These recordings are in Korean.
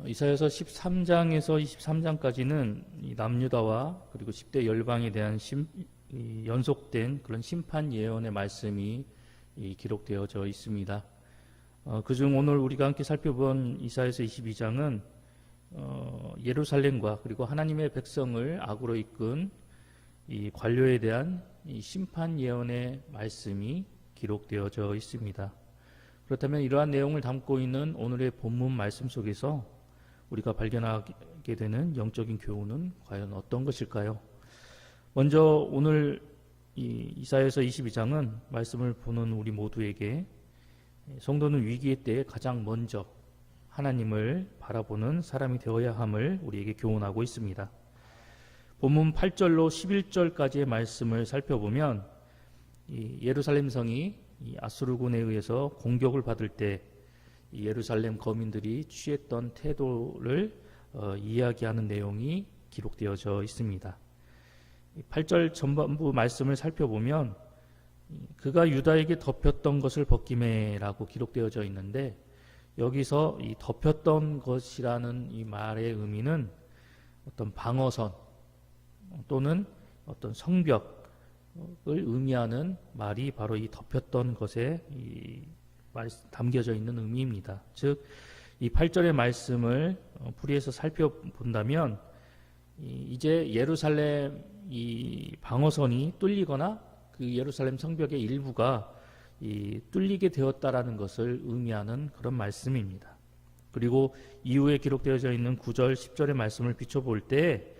이사야서 13장에서 23장까지는 이 남유다와 그리고 10대 열방에 대한 연속된 그런 심판 예언의 말씀이 기록되어져 있습니다. 그중 오늘 우리가 함께 살펴본 이사야서 22장은 예루살렘과 그리고 하나님의 백성을 악으로 이끈 이 관료에 대한 이 심판 예언의 말씀이 기록되어져 있습니다. 그렇다면 이러한 내용을 담고 있는 오늘의 본문 말씀 속에서 우리가 발견하게 되는 영적인 교훈은 과연 어떤 것일까요? 먼저 오늘 이사야서 22장은 말씀을 보는 우리 모두에게 성도는 위기의 때에 가장 먼저 하나님을 바라보는 사람이 되어야 함을 우리에게 교훈하고 있습니다. 본문 8절로 11절까지의 말씀을 살펴보면 이 예루살렘 성이 이 아수르군에 의해서 공격을 받을 때 이 예루살렘 거민들이 취했던 태도를 이야기하는 내용이 기록되어져 있습니다. 8절 전반부 말씀을 살펴보면 그가 유다에게 덮였던 것을 벗김에라고 기록되어져 있는데 여기서 이 덮였던 것이라는 이 말의 의미는 어떤 방어선 또는 어떤 성벽을 의미하는 말이 바로 이 덮였던 것에 담겨져 있는 의미입니다. 즉, 이 8절의 말씀을 풀이해서 살펴본다면 이제 예루살렘 이 방어선이 뚫리거나 그 예루살렘 성벽의 일부가 뚫리게 되었다라는 것을 의미하는 그런 말씀입니다. 그리고 이후에 기록되어져 있는 9절, 10절의 말씀을 비춰볼 때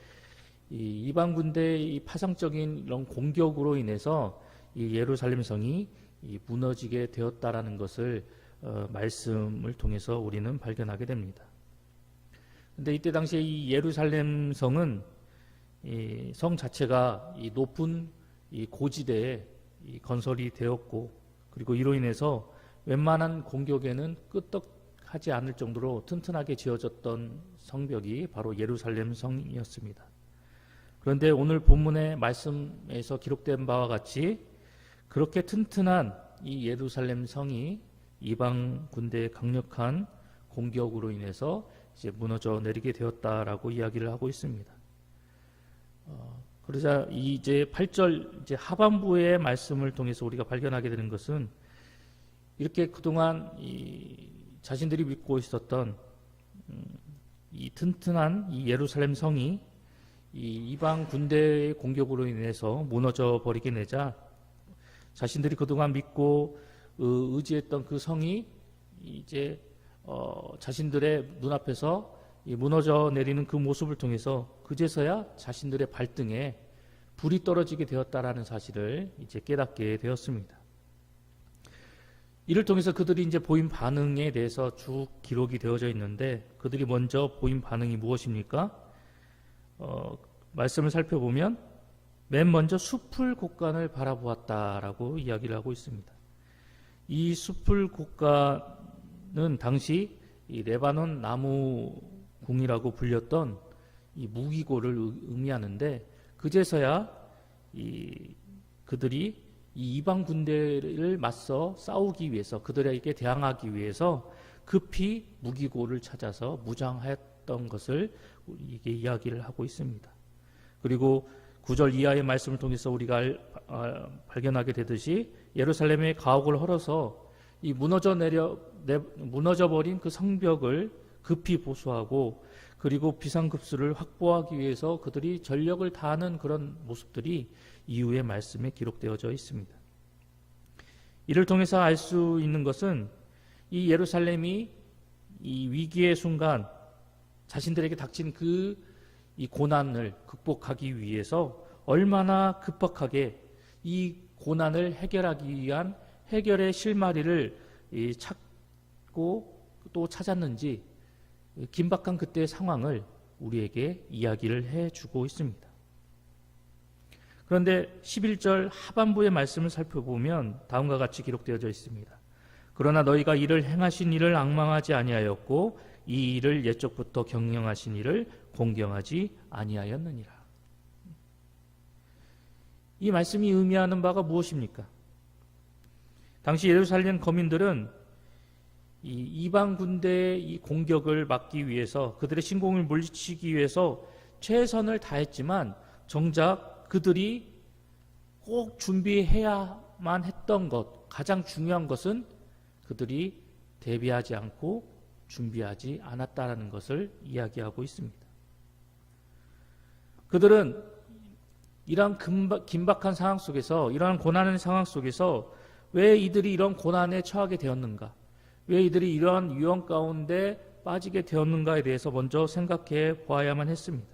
이방 군대의 파상적인 이런 공격으로 인해서 이 예루살렘 성이 무너지게 되었다라는 것을 말씀을 통해서 우리는 발견하게 됩니다. 그런데 이때 당시에 이 예루살렘 성은 이 성 자체가 이 높은 이 고지대에 건설이 되었고 그리고 이로 인해서 웬만한 공격에는 끄떡하지 않을 정도로 튼튼하게 지어졌던 성벽이 바로 예루살렘 성이었습니다. 그런데 오늘 본문의 말씀에서 기록된 바와 같이 그렇게 튼튼한 이 예루살렘 성이 이방 군대의 강력한 공격으로 인해서 이제 무너져 내리게 되었다라고 이야기를 하고 있습니다. 그러자 이제 8절 이제 하반부의 말씀을 통해서 우리가 발견하게 되는 것은 이렇게 그동안 자신들이 믿고 있었던 이 튼튼한 이 예루살렘 성이 이 이방 군대의 공격으로 인해서 무너져 버리게 되자 자신들이 그동안 믿고 의지했던 그 성이 이제 자신들의 눈앞에서 무너져 내리는 그 모습을 통해서 그제서야 자신들의 발등에 불이 떨어지게 되었다라는 사실을 이제 깨닫게 되었습니다. 이를 통해서 그들이 이제 보인 반응에 대해서 쭉 기록이 되어져 있는데 그들이 먼저 보인 반응이 무엇입니까? 말씀을 살펴보면 맨 먼저 숲을 곡간을 바라보았다라고 이야기를 하고 있습니다. 이 숲을 곡간은 당시 이 레바논 나무궁이라고 불렸던 이 무기고를 의미하는데 그제서야 그들이 이 이방 군대를 맞서 싸우기 위해서 그들에게 대항하기 위해서 급히 무기고를 찾아서 무장했던 것을 이게 이야기를 하고 있습니다. 그리고 9절 이하의 말씀을 통해서 우리가 발견하게 되듯이 예루살렘의 가옥을 헐어서 이 무너져버린 그 성벽을 급히 보수하고 그리고 비상급수를 확보하기 위해서 그들이 전력을 다하는 그런 모습들이 이후의 말씀에 기록되어져 있습니다. 이를 통해서 알 수 있는 것은 이 예루살렘이 이 위기의 순간 자신들에게 닥친 이 고난을 극복하기 위해서 얼마나 급박하게 이 고난을 해결하기 위한 해결의 실마리를 찾고 또 찾았는지 긴박한 그때의 상황을 우리에게 이야기를 해주고 있습니다. 그런데 11절 하반부의 말씀을 살펴보면 다음과 같이 기록되어져 있습니다. 그러나 너희가 이를 행하신 이를 앙망하지 아니하였고 이 일을 옛적부터 경영하신 이를 공경하지 아니하였느니라. 이 말씀이 의미하는 바가 무엇입니까? 당시 예루살렘 거민들은 이 이방 군대의 이 공격을 막기 위해서, 그들의 침공을 물리치기 위해서 최선을 다했지만 정작 그들이 꼭 준비해야만 했던 것, 가장 중요한 것은 그들이 대비하지 않고 준비하지 않았다라는 것을 이야기하고 있습니다. 그들은 이러한 긴박한 상황 속에서, 이러한 고난의 상황 속에서 왜 이들이 이런 고난에 처하게 되었는가, 왜 이들이 이러한 위험 가운데 빠지게 되었는가에 대해서 먼저 생각해 보아야만 했습니다.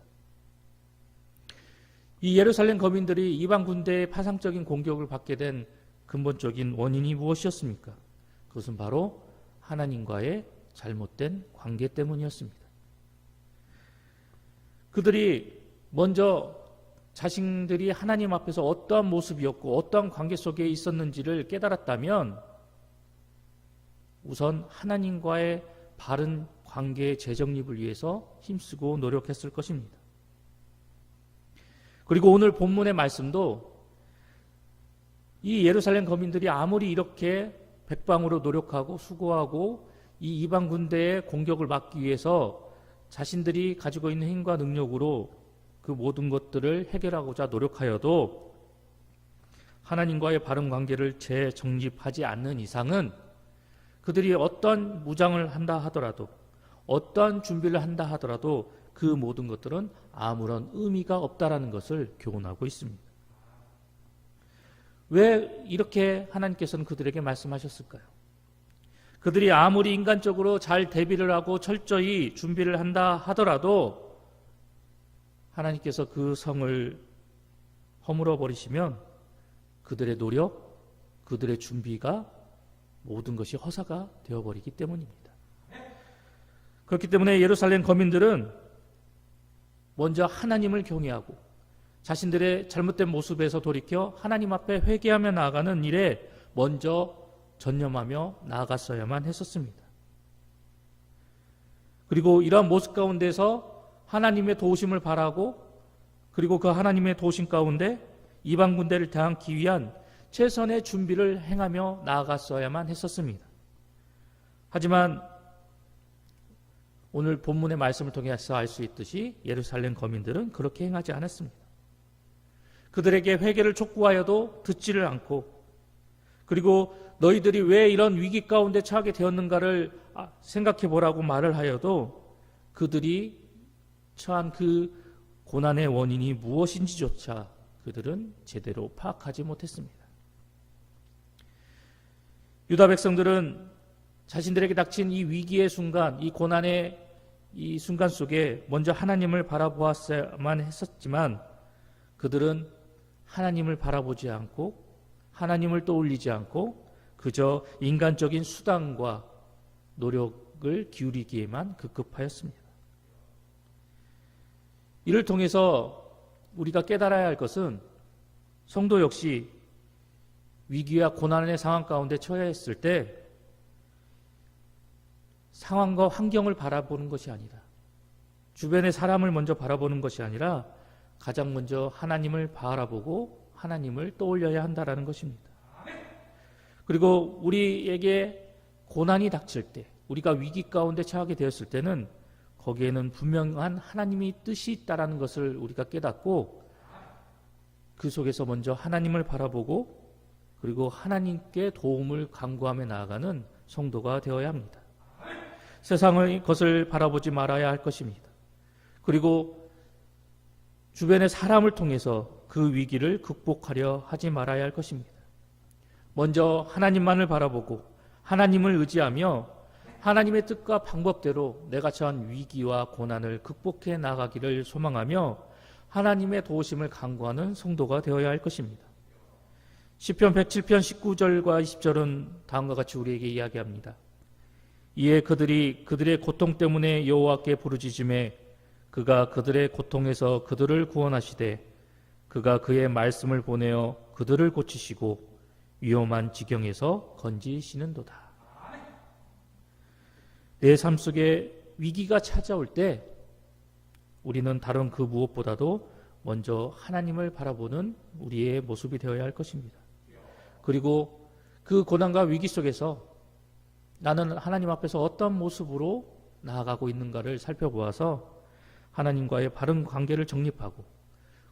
이 예루살렘 거민들이 이방 군대의 파상적인 공격을 받게 된 근본적인 원인이 무엇이었습니까? 그것은 바로 하나님과의 잘못된 관계 때문이었습니다. 그들이 먼저 자신들이 하나님 앞에서 어떠한 모습이었고 어떠한 관계 속에 있었는지를 깨달았다면 우선 하나님과의 바른 관계의 재정립을 위해서 힘쓰고 노력했을 것입니다. 그리고 오늘 본문의 말씀도 이 예루살렘 거민들이 아무리 이렇게 백방으로 노력하고 수고하고 이 이방 군대의 공격을 막기 위해서 자신들이 가지고 있는 힘과 능력으로 그 모든 것들을 해결하고자 노력하여도 하나님과의 바른 관계를 재정립하지 않는 이상은 그들이 어떤 무장을 한다 하더라도, 어떤 준비를 한다 하더라도 그 모든 것들은 아무런 의미가 없다라는 것을 교훈하고 있습니다. 왜 이렇게 하나님께서는 그들에게 말씀하셨을까요? 그들이 아무리 인간적으로 잘 대비를 하고 철저히 준비를 한다 하더라도 하나님께서 그 성을 허물어 버리시면 그들의 노력, 그들의 준비가 모든 것이 허사가 되어버리기 때문입니다. 그렇기 때문에 예루살렘 거민들은 먼저 하나님을 경외하고 자신들의 잘못된 모습에서 돌이켜 하나님 앞에 회개하며 나아가는 일에 먼저 전념하며 나아갔어야만 했었습니다. 그리고 이러한 모습 가운데서 하나님의 도우심을 바라고, 그리고 그 하나님의 도우심 가운데 이방 군대를 대항하기 위한 최선의 준비를 행하며 나아갔어야만 했었습니다. 하지만 오늘 본문의 말씀을 통해서 알 수 있듯이 예루살렘 거민들은 그렇게 행하지 않았습니다. 그들에게 회개를 촉구하여도 듣지를 않고, 그리고 너희들이 왜 이런 위기 가운데 처하게 되었는가를 생각해 보라고 말을 하여도 그들이 처한 그 고난의 원인이 무엇인지조차 그들은 제대로 파악하지 못했습니다. 유다 백성들은 자신들에게 닥친 이 위기의 순간, 이 고난의 이 순간 속에 먼저 하나님을 바라보았어야만 했었지만 그들은 하나님을 바라보지 않고 하나님을 떠올리지 않고 그저 인간적인 수단과 노력을 기울이기에만 급급하였습니다. 이를 통해서 우리가 깨달아야 할 것은 성도 역시 위기와 고난의 상황 가운데 처했을 때 상황과 환경을 바라보는 것이 아니라, 주변의 사람을 먼저 바라보는 것이 아니라 가장 먼저 하나님을 바라보고 하나님을 떠올려야 한다는 것입니다. 그리고 우리에게 고난이 닥칠 때, 우리가 위기 가운데 처하게 되었을 때는 거기에는 분명한 하나님의 뜻이 있다는 것을 우리가 깨닫고 그 속에서 먼저 하나님을 바라보고 그리고 하나님께 도움을 간구하며 나아가는 성도가 되어야 합니다. 세상의 것을 바라보지 말아야 할 것입니다. 그리고 주변의 사람을 통해서 그 위기를 극복하려 하지 말아야 할 것입니다. 먼저 하나님만을 바라보고 하나님을 의지하며 하나님의 뜻과 방법대로 내가 처한 위기와 고난을 극복해 나가기를 소망하며 하나님의 도우심을 간구하는 성도가 되어야 할 것입니다. 시편 107편 19절과 20절은 다음과 같이 우리에게 이야기합니다. 이에 그들이 그들의 고통 때문에 여호와께 부르짖음에 그가 그들의 고통에서 그들을 구원하시되 그가 그의 말씀을 보내어 그들을 고치시고 위험한 지경에서 건지시는도다. 내 삶 속에 위기가 찾아올 때 우리는 다른 그 무엇보다도 먼저 하나님을 바라보는 우리의 모습이 되어야 할 것입니다. 그리고 그 고난과 위기 속에서 나는 하나님 앞에서 어떤 모습으로 나아가고 있는가를 살펴보아서 하나님과의 바른 관계를 정립하고,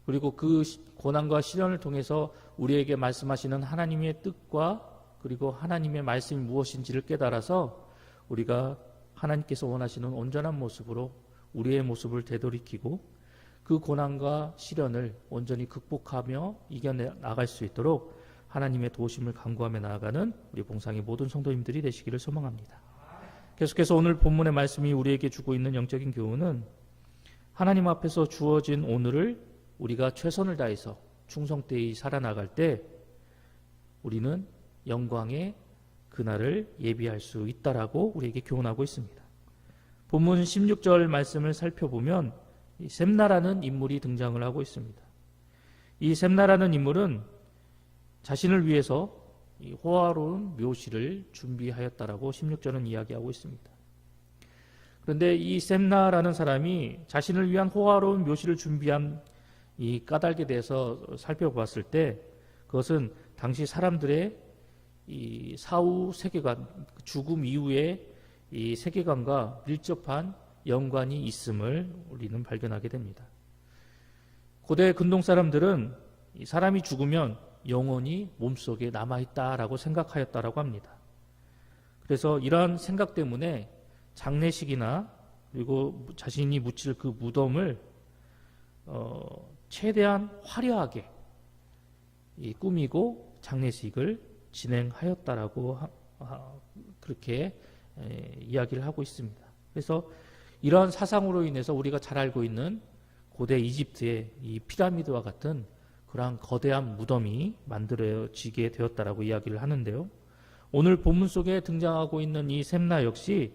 그리고 그 고난과 시련을 통해서 우리에게 말씀하시는 하나님의 뜻과 그리고 하나님의 말씀이 무엇인지를 깨달아서 우리가 하나님께서 원하시는 온전한 모습으로 우리의 모습을 되돌이키고 그 고난과 시련을 온전히 극복하며 이겨내 나갈 수 있도록 하나님의 도우심을 간구하며 나아가는 우리 봉상의 모든 성도님들이 되시기를 소망합니다. 계속해서 오늘 본문의 말씀이 우리에게 주고 있는 영적인 교훈은 하나님 앞에서 주어진 오늘을 우리가 최선을 다해서 충성되이 살아나갈 때 우리는 영광의 그날을 예비할 수 있다라고 우리에게 교훈하고 있습니다. 본문 16절 말씀을 살펴보면 이 셈나라는 인물이 등장을 하고 있습니다. 이 셈나라는 인물은 자신을 위해서 이 호화로운 묘시를 준비하였다라고 16절은 이야기하고 있습니다. 그런데 이 셈나라는 사람이 자신을 위한 호화로운 묘시를 준비한 이 까닭에 대해서 살펴보았을 때 그것은 당시 사람들의 이 사후 세계관, 죽음 이후의 이 세계관과 밀접한 연관이 있음을 우리는 발견하게 됩니다. 고대 근동 사람들은 이 사람이 죽으면 영혼이 몸속에 남아있다라고 생각하였다라고 합니다. 그래서 이러한 생각 때문에 장례식이나 그리고 자신이 묻힐 그 무덤을 최대한 화려하게 꾸미고 장례식을 진행하였다라고 그렇게 이야기를 하고 있습니다. 그래서 이러한 사상으로 인해서 우리가 잘 알고 있는 고대 이집트의 이 피라미드와 같은 그러한 거대한 무덤이 만들어지게 되었다라고 이야기를 하는데요. 오늘 본문 속에 등장하고 있는 이 셈나 역시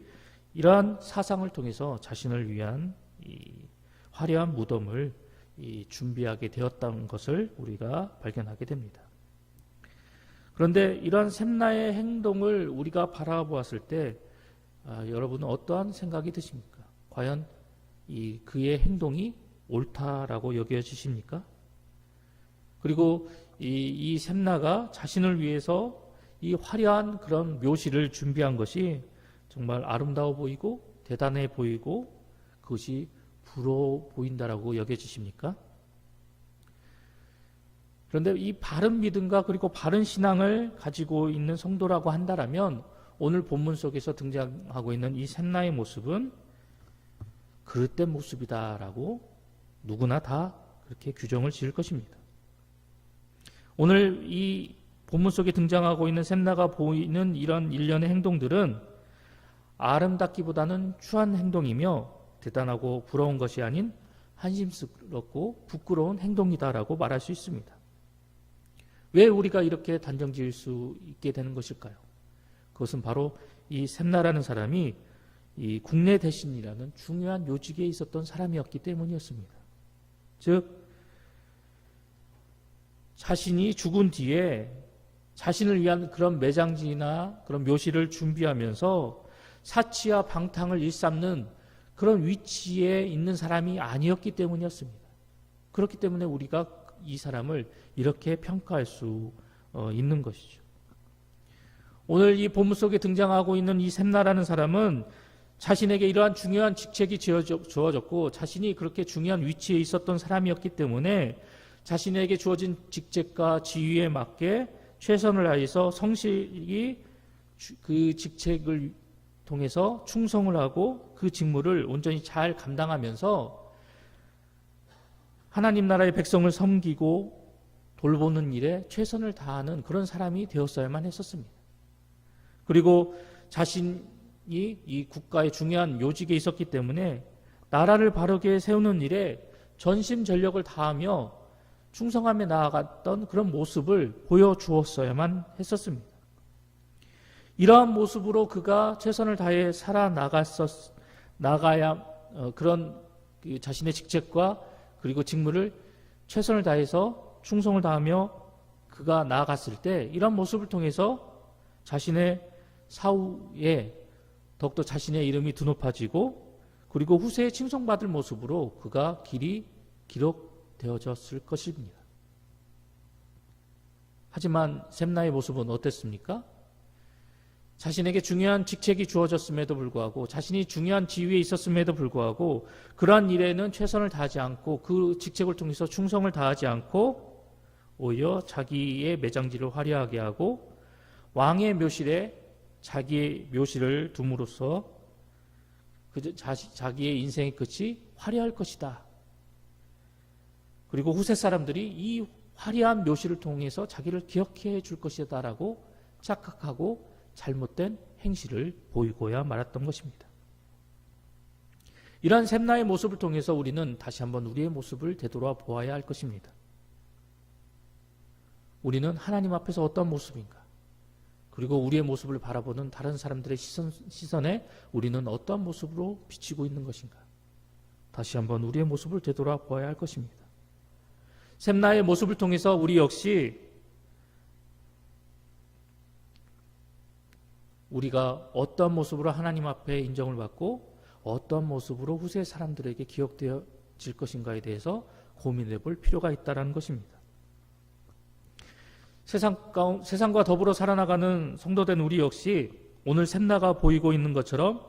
이러한 사상을 통해서 자신을 위한 이 화려한 무덤을 준비하게 되었다는 것을 우리가 발견하게 됩니다. 그런데 이러한 셈나의 행동을 우리가 바라보았을 때 여러분은 어떠한 생각이 드십니까? 과연 그의 행동이 옳다라고 여겨지십니까? 그리고 이 셈나가 자신을 위해서 이 화려한 그런 묘시를 준비한 것이 정말 아름다워 보이고 대단해 보이고 그것이 부러워 보인다라고 여겨지십니까? 그런데 이 바른 믿음과 그리고 바른 신앙을 가지고 있는 성도라고 한다면 오늘 본문 속에서 등장하고 있는 이 셈나의 모습은 그릇된 모습이다라고 누구나 다 그렇게 규정을 지을 것입니다. 오늘 이 본문 속에 등장하고 있는 셈나가 보이는 이런 일련의 행동들은 아름답기보다는 추한 행동이며 대단하고 부러운 것이 아닌 한심스럽고 부끄러운 행동이다라고 말할 수 있습니다. 왜 우리가 이렇게 단정 지을 수 있게 되는 것일까요? 그것은 바로 이 셈나라는 사람이 이 국내 대신이라는 중요한 요직에 있었던 사람이었기 때문이었습니다. 즉 자신이 죽은 뒤에 자신을 위한 그런 매장지나 그런 묘시를 준비하면서 사치와 방탕을 일삼는 그런 위치에 있는 사람이 아니었기 때문이었습니다. 그렇기 때문에 우리가 이 사람을 이렇게 평가할 수 있는 것이죠. 오늘 이 본문 속에 등장하고 있는 이 셈나라는 사람은 자신에게 이러한 중요한 직책이 주어졌고 자신이 그렇게 중요한 위치에 있었던 사람이었기 때문에 자신에게 주어진 직책과 지위에 맞게 최선을 다해서 성실히 그 직책을 통해서 충성을 하고 그 직무를 온전히 잘 감당하면서 하나님 나라의 백성을 섬기고 돌보는 일에 최선을 다하는 그런 사람이 되었어야만 했었습니다. 그리고 자신이 이 국가의 중요한 요직에 있었기 때문에 나라를 바르게 세우는 일에 전심전력을 다하며 충성하며 나아갔던 그런 모습을 보여주었어야만 했었습니다. 이러한 모습으로 그가 최선을 다해 나가야 그런 자신의 직책과 그리고 직무를 최선을 다해서 충성을 다하며 그가 나아갔을 때 이런 모습을 통해서 자신의 사후에 더욱더 자신의 이름이 드높아지고 그리고 후세에 칭송받을 모습으로 그가 길이 기록되어졌을 것입니다. 하지만 셈나의 모습은 어땠습니까? 자신에게 중요한 직책이 주어졌음에도 불구하고 자신이 중요한 지위에 있었음에도 불구하고 그러한 일에는 최선을 다하지 않고 그 직책을 통해서 충성을 다하지 않고 오히려 자기의 매장지를 화려하게 하고 왕의 묘실에 자기의 묘실을 둠으로써 자기의 인생의 끝이 화려할 것이다. 그리고 후세 사람들이 이 화려한 묘실을 통해서 자기를 기억해 줄 것이다라고 착각하고 잘못된 행실을 보이고야 말았던 것입니다. 이러한 셈나의 모습을 통해서 우리는 다시 한번 우리의 모습을 되돌아 보아야 할 것입니다. 우리는 하나님 앞에서 어떤 모습인가? 그리고 우리의 모습을 바라보는 다른 사람들의 시선에 우리는 어떤 모습으로 비치고 있는 것인가? 다시 한번 우리의 모습을 되돌아 보아야 할 것입니다. 셈나의 모습을 통해서 우리 역시 우리가 어떤 모습으로 하나님 앞에 인정을 받고 어떤 모습으로 후세 사람들에게 기억되어질 것인가에 대해서 고민해 볼 필요가 있다는 것입니다. 세상과 더불어 살아나가는 성도된 우리 역시 오늘 셈나가 보이고 있는 것처럼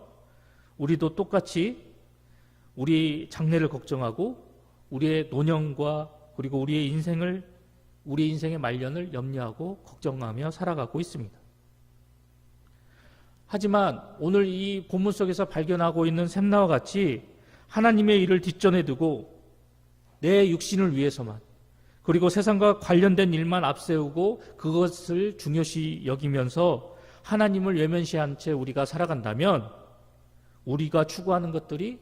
우리도 똑같이 우리 장래를 걱정하고 우리의 노년과 그리고 우리의 인생의 말년을 염려하고 걱정하며 살아가고 있습니다. 하지만 오늘 이 본문 속에서 발견하고 있는 셈나와 같이 하나님의 일을 뒷전에 두고 내 육신을 위해서만 그리고 세상과 관련된 일만 앞세우고 그것을 중요시 여기면서 하나님을 외면시한 채 우리가 살아간다면 우리가 추구하는 것들이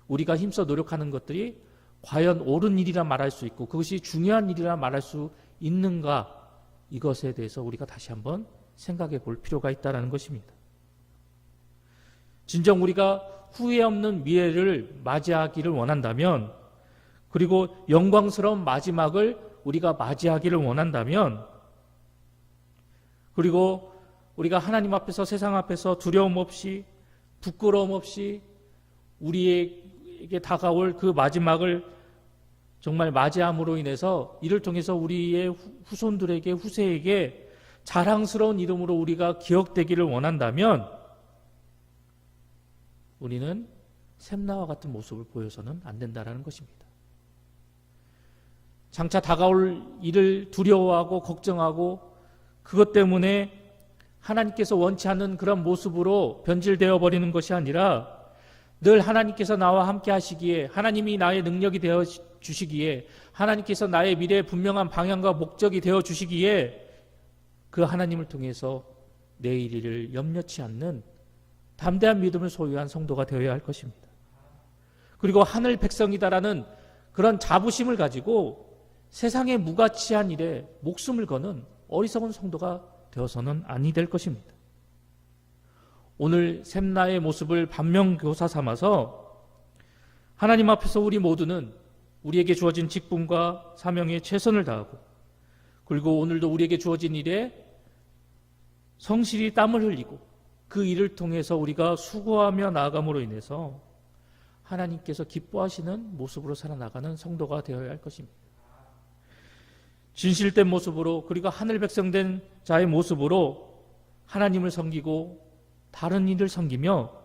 우리가 힘써 노력하는 것들이 과연 옳은 일이라 말할 수 있고 그것이 중요한 일이라 말할 수 있는가 이것에 대해서 우리가 다시 한번 생각해 볼 필요가 있다는 것입니다. 진정 우리가 후회 없는 미래를 맞이하기를 원한다면 그리고 영광스러운 마지막을 우리가 맞이하기를 원한다면 그리고 우리가 하나님 앞에서 세상 앞에서 두려움 없이 부끄러움 없이 우리에게 다가올 그 마지막을 정말 맞이함으로 인해서 이를 통해서 우리의 후손들에게 후세에게 자랑스러운 이름으로 우리가 기억되기를 원한다면 우리는 셈나와 같은 모습을 보여서는 안 된다는 것입니다. 장차 다가올 일을 두려워하고 걱정하고 그것 때문에 하나님께서 원치 않는 그런 모습으로 변질되어 버리는 것이 아니라 늘 하나님께서 나와 함께 하시기에 하나님이 나의 능력이 되어 주시기에 하나님께서 나의 미래의 분명한 방향과 목적이 되어 주시기에 그 하나님을 통해서 내일 일을 염려치 않는 담대한 믿음을 소유한 성도가 되어야 할 것입니다. 그리고 하늘 백성이다라는 그런 자부심을 가지고 세상의 무가치한 일에 목숨을 거는 어리석은 성도가 되어서는 아니 될 것입니다. 오늘 셈나의 모습을 반면교사 삼아서 하나님 앞에서 우리 모두는 우리에게 주어진 직분과 사명에 최선을 다하고 그리고 오늘도 우리에게 주어진 일에 성실히 땀을 흘리고 그 일을 통해서 우리가 수고하며 나아감으로 인해서 하나님께서 기뻐하시는 모습으로 살아나가는 성도가 되어야 할 것입니다. 진실된 모습으로 그리고 하늘 백성된 자의 모습으로 하나님을 섬기고 다른 일을 섬기며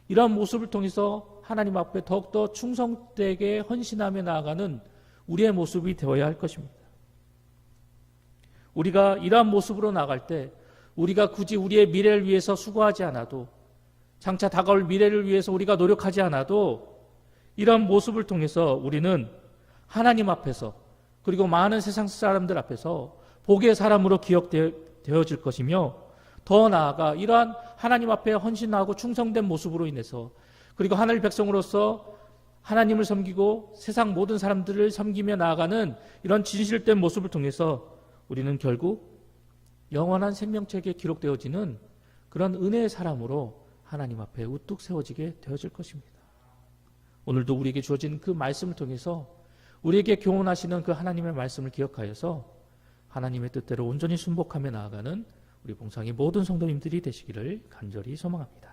이러한 모습을 통해서 하나님 앞에 더욱더 충성되게 헌신하며 나아가는 우리의 모습이 되어야 할 것입니다. 우리가 이러한 모습으로 나아갈 때 우리가 굳이 우리의 미래를 위해서 수고하지 않아도 장차 다가올 미래를 위해서 우리가 노력하지 않아도 이러한 모습을 통해서 우리는 하나님 앞에서 그리고 많은 세상 사람들 앞에서 복의 사람으로 기억되어질 것이며 더 나아가 이러한 하나님 앞에 헌신하고 충성된 모습으로 인해서 그리고 하늘 백성으로서 하나님을 섬기고 세상 모든 사람들을 섬기며 나아가는 이런 진실된 모습을 통해서 우리는 결국 영원한 생명책에 기록되어지는 그런 은혜의 사람으로 하나님 앞에 우뚝 세워지게 되어질 것입니다. 오늘도 우리에게 주어진 그 말씀을 통해서 우리에게 교훈하시는 그 하나님의 말씀을 기억하여서 하나님의 뜻대로 온전히 순복하며 나아가는 우리 봉상의 모든 성도님들이 되시기를 간절히 소망합니다.